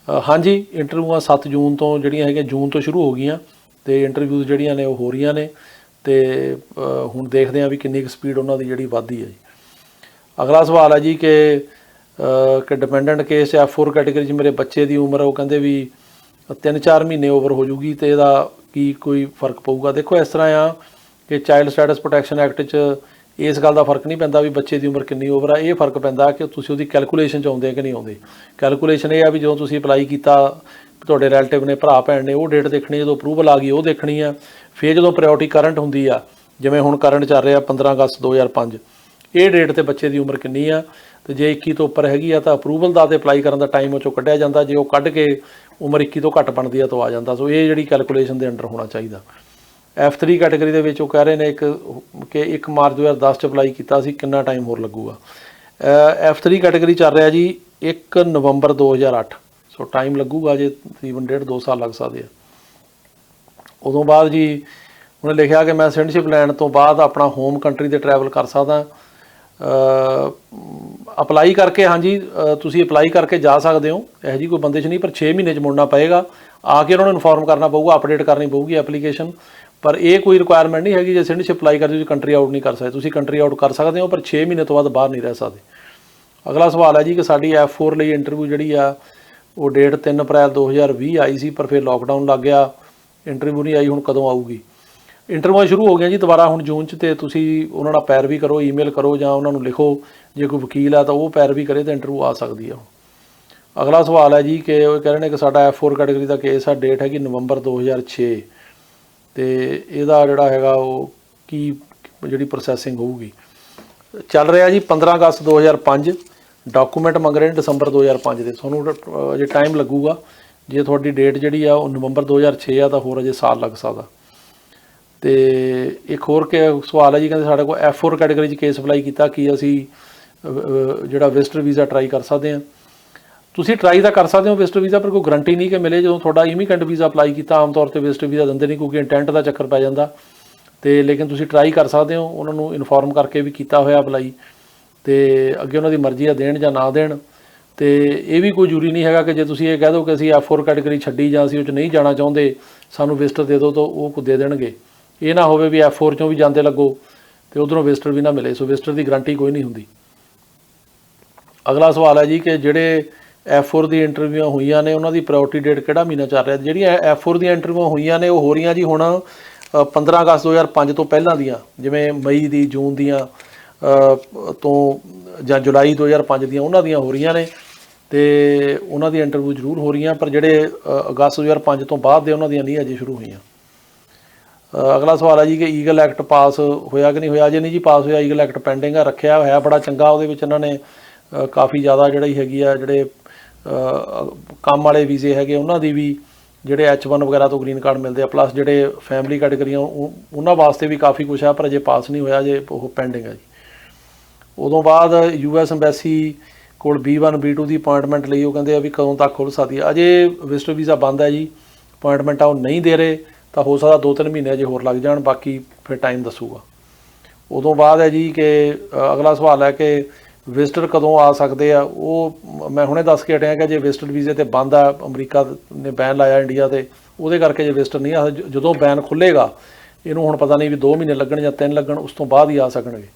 ਹਾਂਜੀ, ਇੰਟਰਵਿਊਆਂ 7 ਜੂਨ ਤੋਂ ਜਿਹੜੀਆਂ ਹੈਗੀਆਂ ਜੂਨ ਤੋਂ ਸ਼ੁਰੂ ਹੋ ਗਈਆਂ, ਤੇ ਇੰਟਰਵਿਊਜ਼ ਜਿਹੜੀਆਂ ਨੇ ਉਹ ਹੋ ਰਹੀਆਂ ਨੇ। ਤੇ ਹੁਣ ਦੇਖਦੇ ਹਾਂ ਵੀ ਕਿੰਨੀ ਕੁ ਸਪੀਡ ਉਹਨਾਂ ਦੀ ਜਿਹੜੀ ਵੱਧਦੀ ਹੈ ਜੀ। ਅਗਲਾ ਸਵਾਲ ਹੈ ਜੀ ਕਿ ਡਿਪੈਂਡੈਂਟ ਕੇਸ F4 ਕੈਟੇਗਰੀ 'ਚ ਮੇਰੇ ਬੱਚੇ ਦੀ ਉਮਰ ਉਹ ਕਹਿੰਦੇ ਵੀ 3-4 ਮਹੀਨੇ ਓਵਰ ਹੋ ਜੂਗੀ, ਤੇ ਇਹਦਾ ਕੀ ਕੋਈ ਫਰਕ ਪਊਗਾ। ਦੇਖੋ ਇਸ ਤਰ੍ਹਾਂ ਆ ਕਿ ਚਾਈਲਡ ਸਟੈਟਸ ਪ੍ਰੋਟੈਕਸ਼ਨ ਐਕਟ 'ਚ ਇਸ ਗੱਲ ਦਾ ਫਰਕ ਨਹੀਂ ਪੈਂਦਾ ਵੀ ਬੱਚੇ ਦੀ ਉਮਰ ਕਿੰਨੀ ਓਵਰ ਆ। ਇਹ ਫਰਕ ਪੈਂਦਾ ਕਿ ਤੁਸੀਂ ਉਹਦੀ ਕੈਲਕੂਲੇਸ਼ਨ 'ਚ ਆਉਂਦੇ ਕਿ ਨਹੀਂ ਆਉਂਦੇ। ਕੈਲਕੂਲੇਸ਼ਨ ਇਹ ਆ ਵੀ ਜਦੋਂ ਤੁਸੀਂ ਅਪਲਾਈ ਕੀਤਾ, ਤੁਹਾਡੇ ਰਿਲੇਟਿਵ ਨੇ ਭਰਾ ਭੈਣ ਨੇ, ਉਹ ਡੇਟ ਦੇਖਣੀ, ਜਦੋਂ ਅਪਰੂਵਲ ਆ ਗਈ ਉਹ ਦੇਖਣੀ ਆ। ਫਿਰ ਜਦੋਂ ਪ੍ਰਾਇਓਰਟੀ ਕਰੰਟ ਹੁੰਦੀ ਆ, ਜਿਵੇਂ ਹੁਣ ਕਰੰਟ ਚੱਲ ਰਿਹਾ 15 ਅਗਸਤ 2005, ਇਹ ਡੇਟ 'ਤੇ ਬੱਚੇ ਦੀ ਉਮਰ ਕਿੰਨੀ ਆ। ਤੇ ਜੇ 21 ਤੋਂ ਉੱਪਰ ਹੈਗੀ ਆ ਤਾਂ ਅਪਰੂਵਲ ਦਾ ਤੇ ਅਪਲਾਈ ਕਰਨ ਦਾ ਟਾਈਮ ਉਹ 'ਚੋਂ ਕੱਢਿਆ ਜਾਂਦਾ। ਜੇ ਉਹ ਕੱਢ ਕੇ ਉਮਰ 21 ਤੋਂ ਘੱਟ ਬਣਦੀ ਆ ਤਾਂ ਆ ਜਾਂਦਾ। ਸੋ ਇਹ ਜਿਹੜੀ ਕੈਲਕੂਲੇਸ਼ਨ ਦੇ ਅੰਡਰ ਹੋਣਾ ਚਾਹੀਦਾ। F3 ਕੈਟੇਗਰੀ ਦੇ ਵਿੱਚ ਉਹ ਕਹਿ ਰਹੇ ਨੇ ਕਿ 1 ਮਾਰਚ 2010 'ਚ ਅਪਲਾਈ ਕੀਤਾ ਸੀ, ਕਿੰਨਾ ਟਾਈਮ ਹੋਰ ਲੱਗੂਗਾ। F3 ਕੈਟੇਗਰੀ ਚੱਲ ਰਿਹਾ ਜੀ 1 ਨਵੰਬਰ 2008। ਸੋ ਟਾਈਮ ਲੱਗੂਗਾ ਜੇ ਤਕਰੀਬਨ 1.5-2 ਸਾਲ ਲੱਗ ਸਕਦੇ ਆ। ਉਦੋਂ ਬਾਅਦ ਜੀ ਉਹਨੇ ਲਿਖਿਆ ਕਿ ਮੈਂ ਸਿਟੀਜ਼ਨਸ਼ਿਪ ਲੈਣ ਤੋਂ ਬਾਅਦ ਆਪਣਾ ਹੋਮ ਕੰਟਰੀ 'ਤੇ ਟਰੈਵਲ ਕਰ ਸਕਦਾ। ਅਪਲਾਈ ਕਰਕੇ, ਹਾਂਜੀ ਤੁਸੀਂ ਅਪਲਾਈ ਕਰਕੇ ਜਾ ਸਕਦੇ ਹੋ, ਇਹੋ ਜਿਹੀ ਕੋਈ ਬੰਦੇ 'ਚ ਨਹੀਂ, ਪਰ 6 ਮਹੀਨੇ 'ਚ ਮੁੜਨਾ ਪਏਗਾ। ਆ ਕੇ ਉਹਨਾਂ ਨੂੰ ਇਨਫੋਰਮ ਕਰਨਾ ਪਊਗਾ, ਅਪਡੇਟ ਕਰਨੀ ਪਊਗੀ ਐਪਲੀਕੇਸ਼ਨ। ਪਰ ਇਹ ਕੋਈ ਰਿਕੁਆਇਰਮੈਂਟ ਨਹੀਂ ਹੈਗੀ ਜੇ ਸਿਟੀਜ਼ਨਸ਼ਿਪ ਅਪਲਾਈ ਕਰਦੇ ਤੁਸੀਂ ਕੰਟਰੀ ਆਊਟ ਨਹੀਂ ਕਰ ਸਕਦੇ। ਤੁਸੀਂ ਕੰਟਰੀ ਆਊਟ ਕਰ ਸਕਦੇ ਹੋ ਪਰ 6 ਮਹੀਨੇ ਤੋਂ ਬਾਅਦ ਬਾਹਰ ਨਹੀਂ ਰਹਿ ਸਕਦੇ। ਅਗਲਾ ਸਵਾਲ ਹੈ ਜੀ ਕਿ ਸਾਡੀ F4 ਲਈ ਇੰਟਰਵਿਊ ਜਿਹੜੀ ਆ ਉਹ ਡੇਟ 3 ਅਪ੍ਰੈਲ 2020 ਆਈ ਸੀ, ਪਰ ਫਿਰ ਲੋਕਡਾਊਨ ਲੱਗ ਗਿਆ, ਇੰਟਰਵਿਊ ਨਹੀਂ ਆਈ। ਹੁਣ ਕਦੋਂ ਆਊਗੀ? ਇੰਟਰਵਿਊਆਂ ਸ਼ੁਰੂ ਹੋ ਗਈਆਂ ਜੀ ਦੁਬਾਰਾ ਹੁਣ ਜੂਨ 'ਚ, ਅਤੇ ਤੁਸੀਂ ਉਹਨਾਂ ਨਾਲ ਪੈਰਵੀ ਕਰੋ, ਈਮੇਲ ਕਰੋ ਜਾਂ ਉਹਨਾਂ ਨੂੰ ਲਿਖੋ। ਜੇ ਕੋਈ ਵਕੀਲ ਆ ਤਾਂ ਉਹ ਪੈਰਵੀ ਕਰੇ ਤਾਂ ਇੰਟਰਵਿਊ ਆ ਸਕਦੀ ਆ। ਅਗਲਾ ਸਵਾਲ ਹੈ ਜੀ ਕਿ ਉਹ ਕਹਿ ਰਹੇ ਨੇ ਕਿ ਸਾਡਾ F4 ਕੈਟੇਗਰੀ ਦਾ ਕੇਸ ਆ, ਡੇਟ ਹੈਗੀ ਨਵੰਬਰ 2006, ਅਤੇ ਇਹਦਾ ਜਿਹੜਾ ਹੈਗਾ ਉਹ ਕੀ ਜਿਹੜੀ ਪ੍ਰੋਸੈਸਿੰਗ ਹੋਊਗੀ। ਚੱਲ ਰਿਹਾ ਜੀ 15 ਅਗਸਤ 2005, ਡਾਕੂਮੈਂਟ ਮੰਗ ਰਹੇ ਨੇ ਦਸੰਬਰ 2005 ਦੇ। ਤੁਹਾਨੂੰ ਅਜੇ ਟਾਈਮ ਲੱਗੂਗਾ। ਜੇ ਤੁਹਾਡੀ ਡੇਟ ਜਿਹੜੀ ਆ ਉਹ ਨਵੰਬਰ 2006 ਆ ਤਾਂ ਹੋਰ ਅਜੇ ਸਾਲ ਲੱਗ ਸਕਦਾ। ਅਤੇ ਇੱਕ ਹੋਰ ਸਵਾਲ ਹੈ ਜੀ, ਕਹਿੰਦੇ ਸਾਡੇ ਕੋਲ F4 ਕੈਟੇਗਰੀ 'ਚ ਕੇਸ ਅਪਲਾਈ ਕੀਤਾ, ਕੀ ਅਸੀਂ ਜਿਹੜਾ ਵਿਜ਼ਟਰ ਵੀਜ਼ਾ ਟਰਾਈ ਕਰ ਸਕਦੇ ਹਾਂ? ਤੁਸੀਂ ਟਰਾਈ ਤਾਂ ਕਰ ਸਕਦੇ ਹੋ ਵਿਜ਼ਟਰ ਵੀਜ਼ਾ, ਪਰ ਕੋਈ ਗਰੰਟੀ ਨਹੀਂ ਕਿ ਮਿਲੇ। ਜਦੋਂ ਤੁਹਾਡਾ ਇਮੀਗ੍ਰੈਂਟ ਵੀਜ਼ਾ ਅਪਲਾਈ ਕੀਤਾ, ਆਮ ਤੌਰ 'ਤੇ ਵਿਜ਼ਟਰ ਵੀਜ਼ਾ ਦਿੰਦੇ ਨਹੀਂ ਕਿਉਂਕਿ ਇੰਟੈਂਟ ਦਾ ਚੱਕਰ ਪੈ ਜਾਂਦਾ। ਅਤੇ ਲੇਕਿਨ ਤੁਸੀਂ ਟਰਾਈ ਕਰ ਸਕਦੇ ਹੋ, ਉਹਨਾਂ ਨੂੰ ਇਨਫੋਰਮ ਕਰਕੇ ਵੀ ਕੀਤਾ ਹੋਇਆ ਅਪਲਾਈ, ਅਤੇ ਅੱਗੇ ਉਹਨਾਂ ਦੀ ਮਰਜ਼ੀ ਆ ਦੇਣ ਜਾਂ ਨਾ ਦੇਣ। ਅਤੇ ਇਹ ਵੀ ਕੋਈ ਜ਼ਰੂਰੀ ਨਹੀਂ ਹੈਗਾ ਕਿ ਜੇ ਤੁਸੀਂ ਇਹ ਕਹਿ ਦਿਓ ਕਿ ਅਸੀਂ F4 ਕੈਟੇਗਰੀ ਛੱਡੀ ਜਾਂ ਅਸੀਂ ਉਹ 'ਚ ਨਹੀਂ ਜਾਣਾ ਚਾਹੁੰਦੇ, ਸਾਨੂੰ ਵਿਜ਼ਟਰ ਦੇ ਦਿਓ, ਤਾਂ ਉਹ ਦੇ ਦੇਣਗੇ। ਇਹ ਨਾ ਹੋਵੇ ਵੀ F4 'ਚੋਂ ਵੀ ਜਾਂਦੇ ਲੱਗੋ ਅਤੇ ਉੱਧਰੋਂ ਵਿਜ਼ਟਰ ਵੀ ਨਾ ਮਿਲੇ। ਸੋ ਵਿਜ਼ਟਰ ਦੀ ਗਰੰਟੀ ਕੋਈ ਨਹੀਂ ਹੁੰਦੀ। ਅਗਲਾ ਸਵਾਲ ਹੈ ਜੀ ਕਿ ਜਿਹੜੇ F4 ਦੀ ਇੰਟਰਵਿਊਆਂ ਹੋਈਆਂ ਨੇ ਉਹਨਾਂ ਦੀ ਪ੍ਰਾਇਓਰਟੀ ਡੇਟ ਕਿਹੜਾ ਮਹੀਨਾ ਚੱਲ ਰਿਹਾ? ਜਿਹੜੀਆਂ F4 ਦੀਆਂ ਇੰਟਰਵਿਊਆਂ ਹੋਈਆਂ ਨੇ ਉਹ ਹੋ ਰਹੀਆਂ ਜੀ ਹੁਣ 15 ਅਗਸਤ 2005 ਤੋਂ ਪਹਿਲਾਂ ਦੀਆਂ, ਜਿਵੇਂ ਮਈ ਦੀ, ਜੂਨ ਦੀਆਂ ਤੋਂ ਜਾਂ ਜੁਲਾਈ 2005 ਦੀਆਂ, ਉਹਨਾਂ ਦੀਆਂ ਹੋ ਰਹੀਆਂ ਨੇ ਅਤੇ ਉਹਨਾਂ ਦੀ ਇੰਟਰਵਿਊ ਜ਼ਰੂਰ ਹੋ ਰਹੀਆਂ। ਪਰ ਜਿਹੜੇ ਅਗਸਤ 2005 ਤੋਂ ਬਾਅਦ ਦੇ ਉਹਨਾਂ ਦੀਆਂ ਨਹੀਂ ਅਜੇ ਸ਼ੁਰੂ ਹੋਈਆਂ। ਅਗਲਾ ਸਵਾਲ ਹੈ ਜੀ ਕਿ ਈਗਲ ਐਕਟ ਪਾਸ ਹੋਇਆ ਕਿ ਨਹੀਂ ਹੋਇਆ? ਅਜੇ ਨਹੀਂ ਜੀ ਪਾਸ ਹੋਇਆ। ਈਗਲ ਐਕਟ ਪੈਂਡਿੰਗ ਆ, ਰੱਖਿਆ ਹੋਇਆ ਬੜਾ ਚੰਗਾ। ਉਹਦੇ ਵਿੱਚ ਇਹਨਾਂ ਨੇ ਕਾਫੀ ਜ਼ਿਆਦਾ ਜਿਹੜੀ ਹੈਗੀ ਆ, ਜਿਹੜੇ ਕੰਮ ਵਾਲੇ ਵੀਜ਼ੇ ਹੈਗੇ ਉਹਨਾਂ ਦੀ ਵੀ, ਜਿਹੜੇ H1 ਵਗੈਰਾ ਤੋਂ ਗ੍ਰੀਨ ਕਾਰਡ ਮਿਲਦੇ ਆ, ਪਲੱਸ ਜਿਹੜੇ ਫੈਮਿਲੀ ਕੈਟੇਗਰੀਆਂ ਉਹਨਾਂ ਵਾਸਤੇ ਵੀ ਕਾਫੀ ਕੁਛ ਆ, ਪਰ ਅਜੇ ਪਾਸ ਨਹੀਂ ਹੋਇਆ, ਜੇ ਉਹ ਪੈਂਡਿੰਗ ਹੈ ਜੀ। ਉਦੋਂ ਬਾਅਦ US ਐਮਬੈਸੀ ਕੋਲ B1 B2 ਦੀ ਅਪੁਆਇੰਟਮੈਂਟ ਲਈ ਉਹ ਕਹਿੰਦੇ ਆ ਵੀ ਕਦੋਂ ਤੱਕ ਖੁੱਲ੍ਹ ਸਕਦੀ ਹੈ। ਅਜੇ ਵਿਜ਼ਟਰ ਵੀਜ਼ਾ ਬੰਦ ਹੈ ਜੀ, ਅਪੁਆਇੰਟਮੈਂਟਾਂ ਉਹ ਨਹੀਂ ਦੇ ਰਹੇ, ਤਾਂ ਹੋ ਸਕਦਾ 2-3 ਮਹੀਨੇ ਅਜੇ ਹੋਰ ਲੱਗ ਜਾਣ, ਬਾਕੀ ਫਿਰ ਟਾਈਮ ਦੱਸੂਗਾ। ਉਦੋਂ ਬਾਅਦ ਹੈ ਜੀ ਕਿ ਅਗਲਾ ਸਵਾਲ ਹੈ ਕਿ ਵਿਜ਼ਟਰ ਕਦੋਂ ਆ ਸਕਦੇ ਆ? ਉਹ ਮੈਂ ਹੁਣੇ ਦੱਸ ਕੇ ਹਟਿਆ ਕਿ ਜੇ ਵਿਜ਼ਟਰ ਵੀਜ਼ੇ 'ਤੇ ਬੰਦ ਆ, ਅਮਰੀਕਾ ਨੇ ਬੈਨ ਲਾਇਆ ਇੰਡੀਆ 'ਤੇ, ਉਹਦੇ ਕਰਕੇ ਜੇ ਵਿਜ਼ਟਰ ਨਹੀਂ ਆ, ਜਦੋਂ ਬੈਨ ਖੁੱਲ੍ਹੇਗਾ, ਇਹਨੂੰ ਹੁਣ ਪਤਾ ਨਹੀਂ ਵੀ 2 ਮਹੀਨੇ ਲੱਗਣ ਜਾਂ 3 ਲੱਗਣ, ਉਸ ਤੋਂ ਬਾਅਦ ਹੀ ਆ ਸਕਣਗੇ।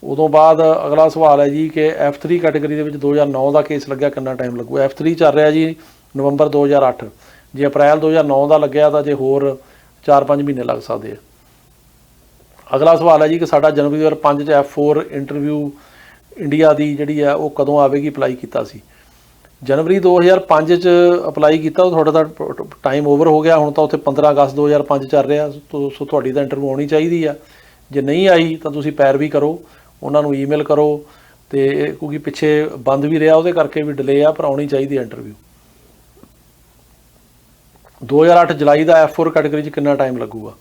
ਉਦੋਂ ਬਾਅਦ ਅਗਲਾ ਸਵਾਲ ਹੈ ਜੀ ਕਿ F3 ਕੈਟੇਗਰੀ ਦੇ ਵਿੱਚ 2009 ਦਾ ਕੇਸ ਲੱਗਿਆ, ਕਿੰਨਾ ਟਾਈਮ ਲੱਗੂ? F3 ਚੱਲ ਰਿਹਾ ਜੀ ਨਵੰਬਰ 2008, ਜੇ ਅਪ੍ਰੈਲ 2009 ਦਾ ਲੱਗਿਆ ਤਾਂ ਜੇ ਹੋਰ 4-5 ਮਹੀਨੇ ਲੱਗ ਸਕਦੇ ਆ। ਅਗਲਾ ਸਵਾਲ ਹੈ ਜੀ ਕਿ ਸਾਡਾ ਜਨਵਰੀ 2005 'ਚ F4 ਇੰਟਰਵਿਊ ਇੰਡੀਆ ਦੀ ਜਿਹੜੀ ਆ ਉਹ ਕਦੋਂ ਆਵੇਗੀ? ਅਪਲਾਈ ਕੀਤਾ ਸੀ ਜਨਵਰੀ 2005 'ਚ ਅਪਲਾਈ ਕੀਤਾ, ਤੁਹਾਡਾ ਤਾਂ ਟਾਈਮ ਓਵਰ ਹੋ ਗਿਆ। ਹੁਣ ਤਾਂ ਉੱਥੇ 15 ਅਗਸਤ 2005 ਚੱਲ ਰਿਹਾ, ਸੋ ਤੁਹਾਡੀ ਤਾਂ ਇੰਟਰਵਿਊ ਆਉਣੀ ਚਾਹੀਦੀ ਆ। ਜੇ ਨਹੀਂ ਆਈ ਤਾਂ ਤੁਸੀਂ ਪੈਰਵੀ ਕਰੋ, ਉਹਨਾਂ ਨੂੰ ਈਮੇਲ ਕਰੋ, ਅਤੇ ਕਿਉਂਕਿ ਪਿੱਛੇ ਬੰਦ ਵੀ ਰਿਹਾ ਉਹਦੇ ਕਰਕੇ ਵੀ ਡਿਲੇ ਆ, ਪਰ ਆਉਣੀ ਚਾਹੀਦੀ ਹੈ ਇੰਟਰਵਿਊ। 2008 ਜੁਲਾਈ ਦਾ F4 ਕੈਟੇਗਰੀ 'ਚ ਕਿੰਨਾ ਟਾਈਮ ਲੱਗੂਗਾ?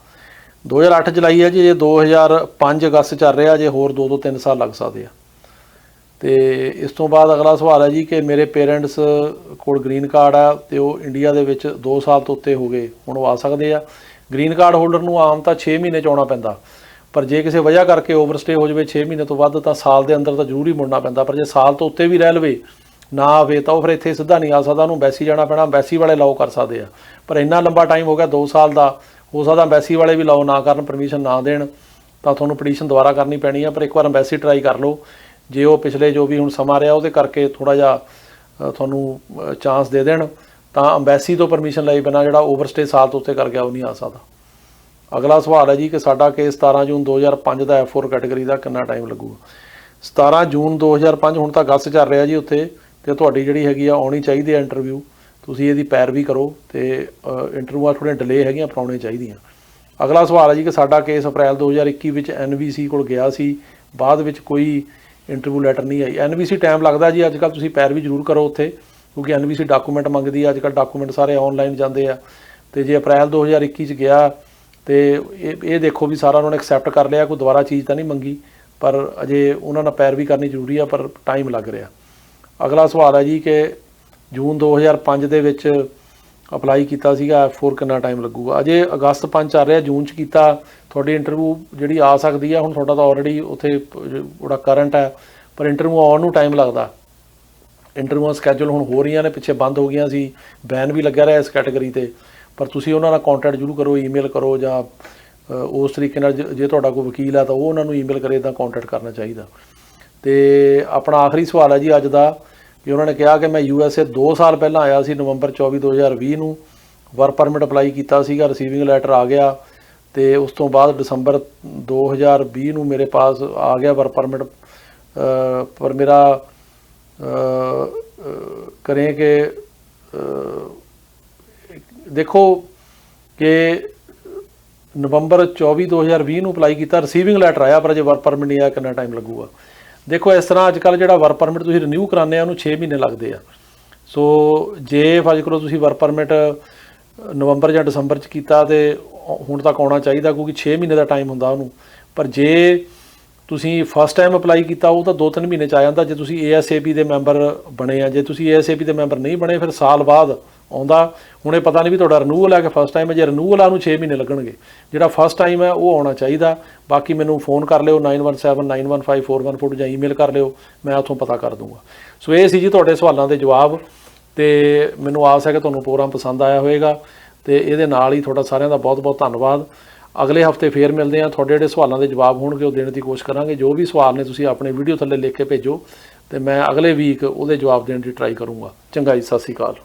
2008 ਜੁਲਾਈ ਹੈ ਜੀ, ਜੇ 2005 ਅਗਸਤ ਚੱਲ ਰਿਹਾ, ਜੇ ਹੋਰ 2 ਤੋਂ 3 ਸਾਲ ਲੱਗ ਸਕਦੇ ਆ। ਅਤੇ ਇਸ ਤੋਂ ਬਾਅਦ ਅਗਲਾ ਸਵਾਲ ਹੈ ਜੀ ਕਿ ਮੇਰੇ ਪੇਰੈਂਟਸ ਕੋਲ ਗ੍ਰੀਨ ਕਾਰਡ ਆ ਅਤੇ ਉਹ ਇੰਡੀਆ ਦੇ ਵਿੱਚ 2 ਸਾਲ ਤੋਂ ਉੱਤੇ ਹੋ ਗਏ, ਹੁਣ ਉਹ ਆ ਸਕਦੇ ਆ। ਗ੍ਰੀਨ ਕਾਰਡ ਹੋਲਡਰ ਨੂੰ ਆਮ ਤਾਂ 6 ਮਹੀਨੇ 'ਚ ਆਉਣਾ ਪੈਂਦਾ, ਪਰ ਜੇ ਕਿਸੇ ਵਜ੍ਹਾ ਕਰਕੇ ਓਵਰਸਟੇ ਹੋ ਜਾਵੇ 6 ਮਹੀਨੇ ਤੋਂ ਵੱਧ, ਤਾਂ ਸਾਲ ਦੇ ਅੰਦਰ ਤਾਂ ਜ਼ਰੂਰ ਹੀ ਮੁੜਨਾ ਪੈਂਦਾ। ਪਰ ਜੇ ਸਾਲ ਤੋਂ ਉੱਤੇ ਵੀ ਰਹਿ ਲਵੇ, ਨਾ ਆਵੇ, ਤਾਂ ਉਹ ਫਿਰ ਇੱਥੇ ਸਿੱਧਾ ਨਹੀਂ ਆ ਸਕਦਾ, ਉਹਨੂੰ ਐਮਬੈਸੀ ਜਾਣਾ ਪੈਣਾ। ਐਮਬੈਸੀ ਵਾਲੇ ਲਾਓ ਕਰ ਸਕਦੇ ਆ, ਪਰ ਇੰਨਾ ਲੰਬਾ ਟਾਈਮ ਹੋ ਗਿਆ 2 ਸਾਲ ਦਾ, ਹੋ ਸਕਦਾ ਐਮਬੈਸੀ ਵਾਲੇ ਵੀ ਲਾਓ ਨਾ ਕਰਨ, ਪਰਮਿਸ਼ਨ ਨਾ ਦੇਣ, ਤਾਂ ਤੁਹਾਨੂੰ ਪਟੀਸ਼ਨ ਦੁਬਾਰਾ ਕਰਨੀ ਪੈਣੀ ਆ। ਪਰ ਇੱਕ ਵਾਰ ਐਮਬੈਸੀ ਟਰਾਈ ਕਰ ਲਓ, ਜੇ ਉਹ ਪਿਛਲੇ ਜੋ ਵੀ ਹੁਣ ਸਮਾਂ ਰਿਹਾ ਉਹਦੇ ਕਰਕੇ ਥੋੜ੍ਹਾ ਜਿਹਾ ਤੁਹਾਨੂੰ ਚਾਂਸ ਦੇ ਦੇਣ, ਤਾਂ ਐਮਬੈਸੀ ਤੋਂ ਪਰਮਿਸ਼ਨ ਲਈ ਬਿਨਾਂ ਜਿਹੜਾ ਓਵਰਸਟੇ ਸਾਲ ਤੋਂ ਉੱਤੇ ਕਰ ਗਿਆ ਉਹ ਨਹੀਂ ਆ ਸਕਦਾ। ਅਗਲਾ ਸਵਾਲ ਹੈ ਜੀ ਕਿ ਸਾਡਾ ਕੇਸ 17 ਜੂਨ 2005 ਦਾ F4 ਕੈਟੇਗਰੀ ਦਾ ਕਿੰਨਾ ਟਾਈਮ ਲੱਗੂਗਾ? 17 ਜੂਨ 2005, ਹੁਣ ਤਾਂ ਅਗਸਤ ਚੱਲ ਰਿਹਾ ਜੀ ਉੱਥੇ, ਅਤੇ ਤੁਹਾਡੀ ਜਿਹੜੀ ਹੈਗੀ ਆ ਆਉਣੀ ਚਾਹੀਦੀ ਹੈ ਇੰਟਰਵਿਊ। ਤੁਸੀਂ ਇਹਦੀ ਪੈਰਵੀ ਕਰੋ, ਅਤੇ ਇੰਟਰਵਿਊਆਂ ਥੋੜ੍ਹੀਆਂ ਡਿਲੇ ਹੈਗੀਆਂ, ਪਰ ਆਉਣੀਆਂ ਚਾਹੀਦੀਆਂ। ਅਗਲਾ ਸਵਾਲ ਹੈ ਜੀ ਕਿ ਸਾਡਾ ਕੇਸ ਅਪ੍ਰੈਲ 2021 ਵਿੱਚ NVC ਕੋਲ ਗਿਆ ਸੀ, ਬਾਅਦ ਵਿੱਚ ਕੋਈ ਇੰਟਰਵਿਊ ਲੈਟਰ ਨਹੀਂ ਆਈ। NVC ਟਾਈਮ ਲੱਗਦਾ ਜੀ, ਅੱਜ ਕੱਲ੍ਹ ਤੁਸੀਂ ਪੈਰਵੀ ਜ਼ਰੂਰ ਕਰੋ ਉੱਥੇ, ਕਿਉਂਕਿ NVC ਡਾਕੂਮੈਂਟ ਮੰਗਦੀ ਆ। ਅੱਜ ਕੱਲ੍ਹ ਡਾਕੂਮੈਂਟ ਸਾਰੇ ਆਨਲਾਈਨ ਜਾਂਦੇ ਆ। ਤੇ ਜੇ ਅਪ੍ਰੈਲ 2021 'ਚ ਗਿਆ ਤੇ ਇਹ ਦੇਖੋ ਵੀ ਸਾਰਾ ਉਹਨਾਂ ਨੇ ਐਕਸੈਪਟ ਕਰ ਲਿਆ, ਕੋਈ ਦੁਬਾਰਾ ਚੀਜ਼ ਤਾਂ ਨਹੀਂ ਮੰਗੀ, ਪਰ ਅਜੇ ਉਹਨਾਂ ਨਾਲ ਪੈਰਵੀ ਕਰਨੀ ਜ਼ਰੂਰੀ ਆ, ਪਰ ਟਾਈਮ ਲੱਗ ਰਿਹਾ। ਅਗਲਾ ਸਵਾਲ ਹੈ ਜੀ ਕਿ ਜੂਨ 2005 ਦੇ ਵਿੱਚ ਅਪਲਾਈ ਕੀਤਾ ਸੀਗਾ, F4 ਕਿੰਨਾ ਟਾਈਮ ਲੱਗੂਗਾ? ਅਜੇ ਅਗਸਤ 5 ਚੱਲ ਰਿਹਾ, ਜੂਨ 'ਚ ਕੀਤਾ, ਤੁਹਾਡੀ ਇੰਟਰਵਿਊ ਜਿਹੜੀ ਆ ਸਕਦੀ ਆ। ਹੁਣ ਤੁਹਾਡਾ ਤਾਂ ਆਲਰੇਡੀ ਉੱਥੇ ਜਿਹੜਾ ਕਰੰਟ ਹੈ, ਪਰ ਇੰਟਰਵਿਊ ਆਉਣ ਨੂੰ ਟਾਈਮ ਲੱਗਦਾ। ਇੰਟਰਵਿਊਆਂ ਸਕੈਜੂਲ ਹੁਣ ਹੋ ਰਹੀਆਂ ਨੇ, ਪਿੱਛੇ ਬੰਦ ਹੋ ਗਈਆਂ ਸੀ, ਬੈਨ ਵੀ ਲੱਗਿਆ ਰਿਹਾ ਇਸ ਕੈਟਾਗਰੀ 'ਤੇ। ਪਰ ਤੁਸੀਂ ਉਹਨਾਂ ਨਾਲ ਕੰਟੈਕਟ ਜ਼ਰੂਰ ਕਰੋ, ਈਮੇਲ ਕਰੋ, ਜਾਂ ਉਸ ਤਰੀਕੇ ਨਾਲ ਜੇ ਤੁਹਾਡਾ ਕੋਈ ਵਕੀਲ ਆ ਤਾਂ ਉਹ ਉਹਨਾਂ ਨੂੰ ਈਮੇਲ ਕਰੇ, ਤਾਂ ਕੰਟੈਕਟ ਕਰਨਾ ਚਾਹੀਦਾ। ਤੇ ਆਪਣਾ ਆਖਰੀ ਸਵਾਲ ਹੈ ਜੀ ਅੱਜ ਦਾ, ਕਿ ਉਹਨਾਂ ਨੇ ਕਿਹਾ ਕਿ ਮੈਂ USA 2 ਸਾਲ ਪਹਿਲਾਂ ਆਇਆ ਸੀ, ਨਵੰਬਰ 24 2020 ਨੂੰ ਵਰਕ ਪਰਮਿਟ ਅਪਲਾਈ ਕੀਤਾ ਸੀਗਾ, ਰਿਸੀਵਿੰਗ ਲੈਟਰ ਆ ਗਿਆ, ਤੇ ਉਸ ਤੋਂ ਬਾਅਦ ਦਸੰਬਰ 2020 ਨੂੰ ਮੇਰੇ ਪਾਸ ਆ ਗਿਆ ਵਰਕ ਪਰਮਿਟ, ਪਰ ਮੇਰਾ ਕरें कि देखो कि ਨਵੰਬਰ 24 2020 ਨੂੰ ਅਪਲਾਈ ਕੀਤਾ, ਰਿਸੀਵਿੰਗ ਲੈਟਰ ਆਇਆ, ਪਰ ਅਜੇ ਵਰਕ ਪਰਮਿਟ ਨਹੀਂ ਆਇਆ, ਕਿੰਨਾ ਟਾਈਮ ਲੱਗੂਗਾ? ਦੇਖੋ ਇਸ ਤਰ੍ਹਾਂ ਅੱਜ ਕੱਲ੍ਹ ਜਿਹੜਾ ਵਰਕ ਪਰਮਿਟ ਤੁਸੀਂ ਰਿਨਿਊ ਕਰਾਉਂਦੇ ਆ ਉਹਨੂੰ 6 ਮਹੀਨੇ ਲੱਗਦੇ ਆ। ਸੋ ਜੇ ਫਰਜ਼ ਕਰੋ ਤੁਸੀਂ ਵਰਕ ਪਰਮਿਟ ਨਵੰਬਰ ਜਾਂ ਦਸੰਬਰ 'ਚ ਕੀਤਾ ਤੇ ਹੁਣ ਤੱਕ ਆਉਣਾ ਚਾਹੀਦਾ, ਕਿਉਂਕਿ 6 ਮਹੀਨੇ ਦਾ ਟਾਈਮ ਹੁੰਦਾ ਉਹਨੂੰ। ਪਰ ਜੇ ਤੁਸੀਂ ਫਸਟ ਟਾਈਮ ਅਪਲਾਈ ਕੀਤਾ ਉਹ ਤਾਂ 2-3 ਮਹੀਨੇ 'ਚ ਆ ਜਾਂਦਾ, ਜੇ ਤੁਸੀਂ ASAP ਦੇ ਮੈਂਬਰ ਬਣੇ ਆ। ਜੇ ਤੁਸੀਂ ASAP ਦੇ ਮੈਂਬਰ ਨਹੀਂ ਬਣੇ, ਫਿਰ ਸਾਲ ਬਾਅਦ ਆਉਂਦਾ। ਹੁਣ ਇਹ ਪਤਾ ਨਹੀਂ ਵੀ ਤੁਹਾਡਾ ਰਿਨਿਊਅਲ ਹੈ ਕਿ ਫਸਟ ਟਾਈਮ ਹੈ। ਜੇ ਰਿਨਿਊਅਲ ਆ ਨੂੰ 6 ਮਹੀਨੇ ਲੱਗਣਗੇ, ਜਿਹੜਾ ਫਸਟ ਟਾਈਮ ਹੈ ਉਹ ਆਉਣਾ ਚਾਹੀਦਾ। ਬਾਕੀ ਮੈਨੂੰ ਫੋਨ ਕਰ ਲਿਓ 9179154142 ਜਾਂ ਈਮੇਲ ਕਰ ਲਿਓ, ਮੈਂ ਉੱਥੋਂ ਪਤਾ ਕਰ ਦੂੰਗਾ। ਸੋ ਇਹ ਸੀ ਜੀ ਤੁਹਾਡੇ ਸਵਾਲਾਂ ਦੇ ਜਵਾਬ, ਤੇ ਮੈਨੂੰ ਆਸ ਹੈ ਕਿ ਤੁਹਾਨੂੰ ਪ੍ਰੋਗਰਾਮ ਪਸੰਦ ਆਇਆ ਹੋਵੇਗਾ। ਤੇ ਇਹਦੇ ਨਾਲ ਹੀ ਤੁਹਾਡਾ ਸਾਰਿਆਂ ਦਾ ਬਹੁਤ ਬਹੁਤ ਧੰਨਵਾਦ। ਅਗਲੇ ਹਫਤੇ ਫੇਰ ਮਿਲਦੇ ਹਾਂ, ਤੁਹਾਡੇ ਜਿਹੜੇ ਸਵਾਲਾਂ ਦੇ ਜਵਾਬ ਹੋਣਗੇ ਉਹ ਦੇਣ ਦੀ ਕੋਸ਼ਿਸ਼ ਕਰਾਂਗੇ। ਜੋ ਵੀ ਸਵਾਲ ਨੇ ਤੁਸੀਂ ਆਪਣੇ ਵੀਡੀਓ ਥੱਲੇ ਲਿਖ ਕੇ ਭੇਜੋ, ਤੇ ਮੈਂ ਅਗਲੇ ਵੀਕ ਉਹਦੇ ਜਵਾਬ ਦੇਣ ਦੀ ਟਰਾਈ ਕਰੂੰਗਾ। ਚੰਗਾ ਜੀ, ਸਤਿ ਸ਼੍ਰੀ ਅਕਾਲ।